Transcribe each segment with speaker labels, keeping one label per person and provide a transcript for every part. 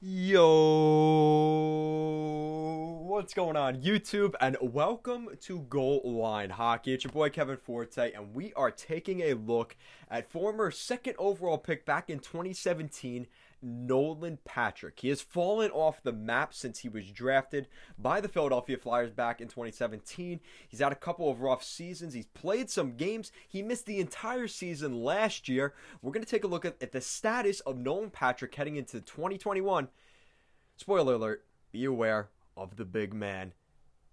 Speaker 1: Yo, what's going on, YouTube? And welcome to Goal Line Hockey. It's your boy Kevin Forte, and we are taking a look at former second overall pick back in 2017, Nolan Patrick. He has fallen off the map since he was drafted by the Philadelphia Flyers back in 2017. He's had a couple of rough seasons. He's played some games. He missed the entire season last year. We're going to take a look at the status of Nolan Patrick heading into 2021. Spoiler alert, be aware of the big man,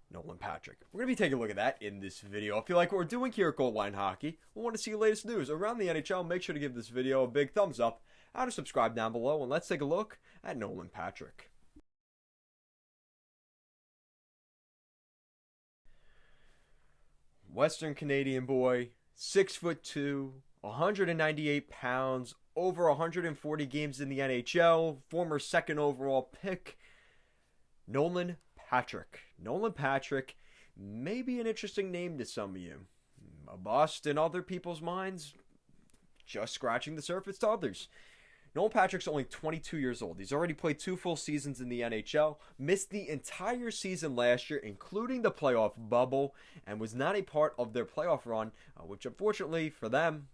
Speaker 1: Nolan Patrick. We're going to be taking a look at that in this video. If you like what we're doing here at Goal Line Hockey, we want to see the latest news around the NHL, make sure to give this video a big thumbs up and subscribe down below, and let's take a look at Nolan Patrick. Western Canadian boy, 6'2", 198 pounds, over 140 games in the NHL, former second overall pick, Nolan Patrick. Nolan Patrick may be an interesting name to some of you. A bust in other people's minds, just scratching the surface to others. Nolan Patrick's only 22 years old. He's already played 2 full seasons in the NHL, missed the entire season last year, including the playoff bubble, and was not a part of their playoff run, which unfortunately for them,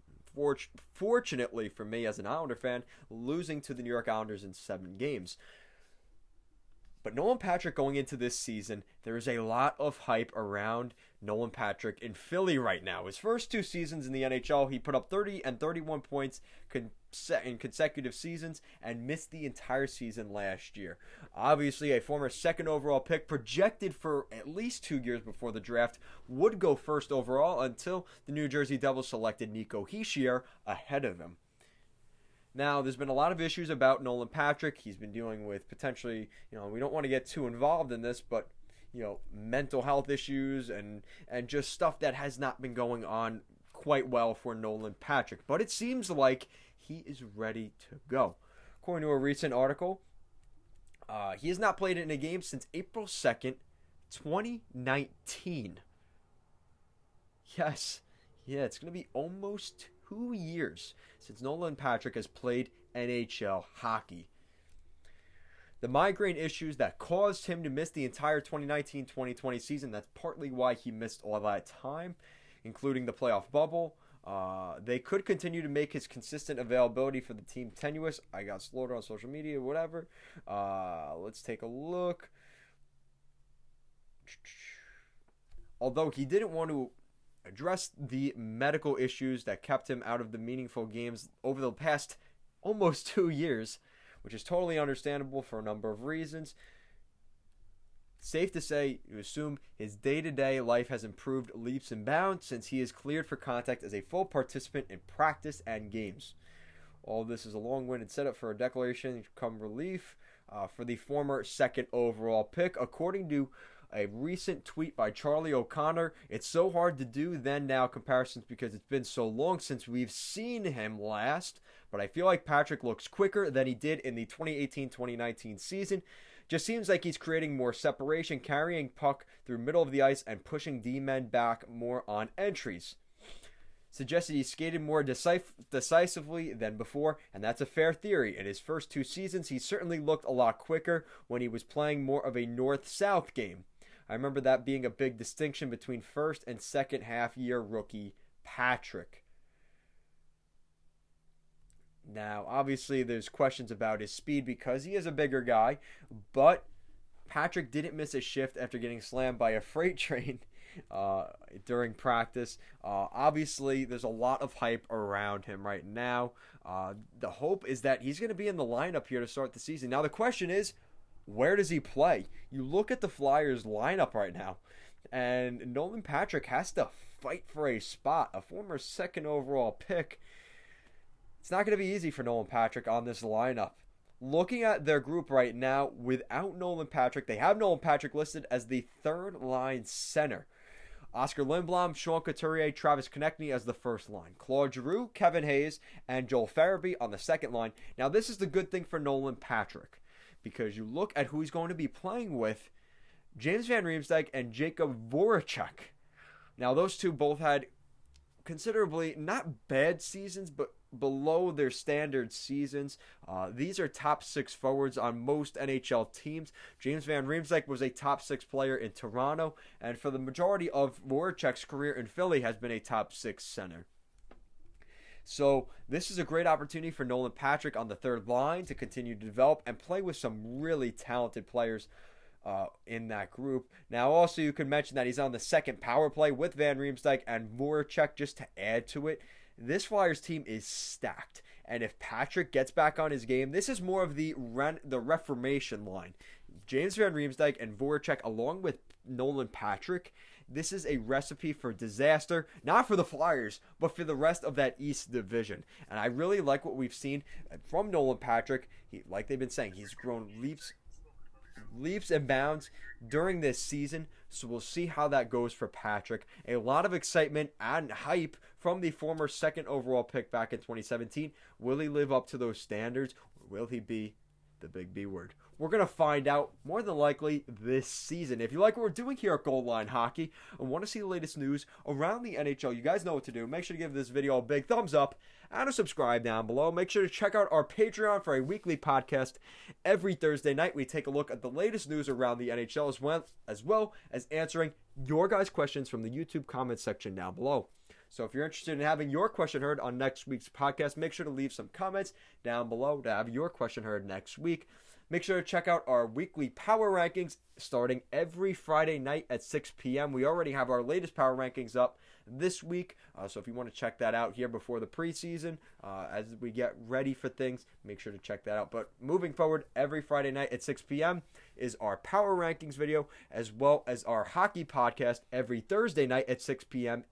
Speaker 1: fortunately for me as an Islander fan, losing to the New York Islanders in 7 games. But Nolan Patrick going into this season, there is a lot of hype around Nolan Patrick in Philly right now. His first 2 seasons in the NHL, he put up 30 and 31 points in consecutive seasons and missed the entire season last year. Obviously, a former second overall pick projected for at least 2 years before the draft would go first overall until the New Jersey Devils selected Nico Hischier ahead of him. Now, there's been a lot of issues about Nolan Patrick. He's been dealing with potentially, we don't want to get too involved in this, but, mental health issues and just stuff that has not been going on quite well for Nolan Patrick. But it seems like he is ready to go. According to a recent article, he has not played in a game since April 2nd, 2019. Yes. Yeah, it's going to be almost 2 years since Nolan Patrick has played NHL hockey. The migraine issues that caused him to miss the entire 2019-2020 season, that's partly why he missed all that time, including the playoff bubble. They could continue to make his consistent availability for the team tenuous. I got slaughtered on social media, whatever. Let's take a look. Although he didn't want to address the medical issues that kept him out of the meaningful games over the past almost 2 years, which is totally understandable for a number of reasons. Safe to say, you assume his day-to-day life has improved leaps and bounds since he is cleared for contact as a full participant in practice and games. All this is a long-winded setup for a declaration come relief for the former second overall pick. According to a recent tweet by Charlie O'Connor, it's so hard to do then-now comparisons because it's been so long since we've seen him last, but I feel like Patrick looks quicker than he did in the 2018-2019 season. Just seems like he's creating more separation, carrying puck through middle of the ice and pushing D-men back more on entries. Suggested he skated more decisively than before, and that's a fair theory. In his first 2 seasons, he certainly looked a lot quicker when he was playing more of a north-south game. I remember that being a big distinction between first and second half-year rookie Patrick. Now, obviously, there's questions about his speed because he is a bigger guy, but Patrick didn't miss a shift after getting slammed by a freight train during practice. Obviously, there's a lot of hype around him right now. The hope is that he's going to be in the lineup here to start the season. Now, the question is, where does he play? You look at the Flyers lineup right now, and Nolan Patrick has to fight for a spot, a former second overall pick. It's not going to be easy for Nolan Patrick on this lineup. Looking at their group right now, without Nolan Patrick, they have Nolan Patrick listed as the third-line center. Oscar Lindblom, Sean Couturier, Travis Konechny as the first line. Claude Giroux, Kevin Hayes, and Joel Farabee on the second line. Now, this is the good thing for Nolan Patrick, because you look at who he's going to be playing with, James Van Riemsdyk and Jacob Voracek. Now, those two both had considerably, not bad seasons, but below their standard seasons. These are top 6 forwards on most NHL teams. James Van Riemsdyk was a top 6 player in Toronto, and for the majority of Voracek's career in Philly has been a top 6 center. So this is a great opportunity for Nolan Patrick on the third line to continue to develop and play with some really talented players in that group. Now, also, you can mention that he's on the second power play with Van Riemsdyk and Voracek just to add to it. This Flyers team is stacked, and if Patrick gets back on his game, this is more of the reformation line. James Van Riemsdyk and Voracek, along with Nolan Patrick, this is a recipe for disaster, not for the Flyers, but for the rest of that East Division. And I really like what we've seen from Nolan Patrick. Like they've been saying, he's grown leaps and bounds during this season, so we'll see how that goes for Patrick. A lot of excitement and hype from the former second overall pick back in 2017. Will he live up to those standards, or will he be the big B word? We're going to find out more than likely this season. If you like what we're doing here at Goal Line Hockey and want to see the latest news around the NHL, you guys know what to do. Make sure to give this video a big thumbs up and a subscribe down below. Make sure to check out our Patreon for a weekly podcast. Every Thursday night, we take a look at the latest news around the NHL as well as answering your guys' questions from the YouTube comment section down below. So if you're interested in having your question heard on next week's podcast, make sure to leave some comments down below to have your question heard next week. Make sure to check out our weekly power rankings starting every Friday night at 6 p.m. We already have our latest power rankings up this week, so if you want to check that out here before the preseason, as we get ready for things, make sure to check that out. But moving forward, every Friday night at 6 p.m. is our power rankings video, as well as our hockey podcast every Thursday night at 6 p.m.